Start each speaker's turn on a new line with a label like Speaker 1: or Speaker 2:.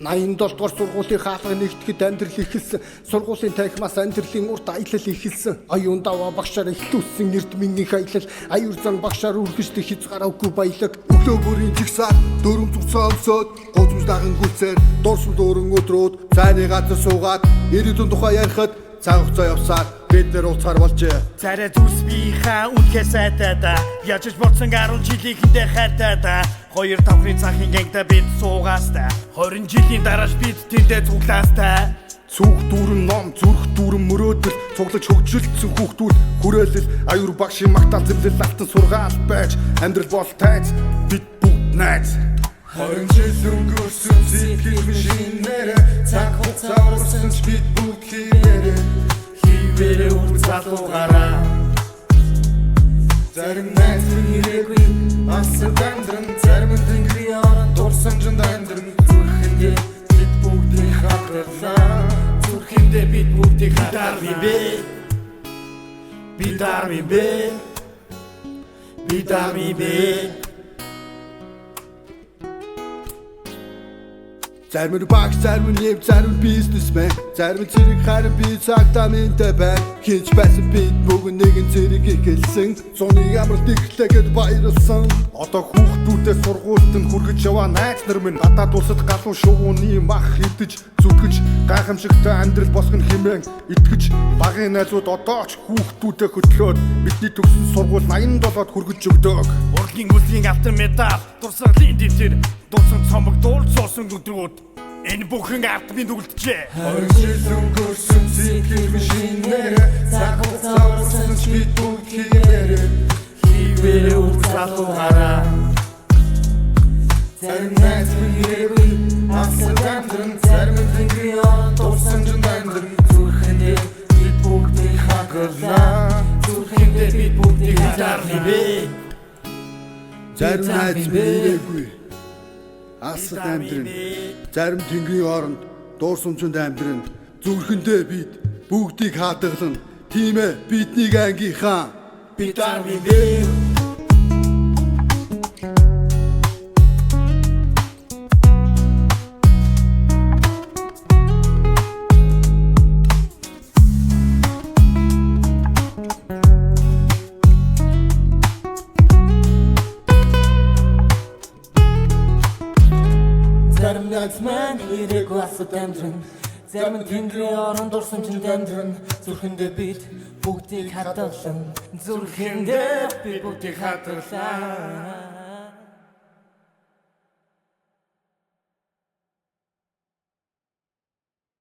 Speaker 1: 87 дугаар сургуулийн хаалга нэгтгэхэд амьдрал эхэлсэн. Сургуулийн танхимаас амьдралын урт аялал эхэлсэн. Аюун даваа багшаар эхлүүлсэн эрдмийн аялал. Аюур зан багшаар үргэлжлэх хязгааргүй баялаг.
Speaker 2: Өглөө бүрийн жигсаад дөрөв зүгсөөнсөд гозмс даган гүцээр дурсам дөрөн өдрүүд цайны газар суугаад ирээдүйн тухай ярихад цаг хугацаа явсаар бид нэр уцаар болжээ.
Speaker 3: Царай зүс бийнхаа үнхээр сайтай да. Яаж бодсон 10 жилийн хинтэ хайртай да. 2 тавхрын цагийн гангта бид суугаастай. 20 жилийн дарааш бид тэндээ цуглаастай.
Speaker 2: Цүнх дүүрэн ном, зүрх дүүрэн мөрөөдөл, цуглаж хөгжилтсөн хүүхдүүд хүрээлэл, аюур багшийн магтаал зэмлэл алтан сургаал байж амьдрал бол тайз, бид бүгд найз. 20 жил өнгөрсөн сэтгэл шинээрээ цаг хугацаа урсан ч бид бүгд
Speaker 3: хийвэрээ үр залуугаараа.
Speaker 2: Зарим найз ирээгүй асар амьдран, зарим тэнгэрийн орон дурсамжинд амьдран,
Speaker 3: Зүрхэндээ бид бүгдийг хадгалаа. Зүрхэндээ бид бүгдийг хадгалаа. Бид
Speaker 2: зарим нь багш, зарим нь нэв, зарим нь бизнесмен, зарим нь зэрэг харин би цагтаа минтэ бай. Хинч байсан бид бүгд нэгэн зэрэг ихэлсэн. Зуны амралт ихлэхэд баярлсан. Одоо хүүхдүүдээ сургуульд нь хүргэж яваа найз нар минь гадаад улсад галуу шувууны мах идэж зүтгэж гайхамшигтай амьдрал босгоно хэмээн итгэж багын найзууд одоо ч хүүхдүүдээ хөтлөөд бидний төгссөн сургууль 87-д хүргэж өгдөг.
Speaker 3: Урлагийн үлгийн автор медаль, дурсгалын дэвтэр, дурсан цомог дуулцуулсан өдрүүд. Энэ бүхэн арт минь үлджээ.
Speaker 2: 20 жил өнгөрсөн сэтгэл шинээрээ цаг хугацаа урсан ч бид бүгд
Speaker 3: хийвэрээ үр залуугаараа.
Speaker 2: зарим найз минь ирээгүй асар амьдран, зарим тэнгэрийн орон дурсамжинд амьдран,
Speaker 3: Зүрхэндээ бид бүгдийг хадгалаа. Зүрхэндээ бид бүгдийг хадгалаа.
Speaker 2: зарим найз минь ирээгүй асар амьдран, зарим тэнгэрийн оронд дуурсамжинд амьдран, зүрхэндээ бид бүгдийг хадгална. Тийм ээ, бидний ангийнхаа
Speaker 3: Бид армивээ.
Speaker 4: Зарим найз маань ирээгүй асар амьдран, зарим тэнгэрийн орон дурсамжинд амьдран, зүрхэндээ бид бүгдийг хадгална. Зүрхэндээ бид бүгдийг хадгална.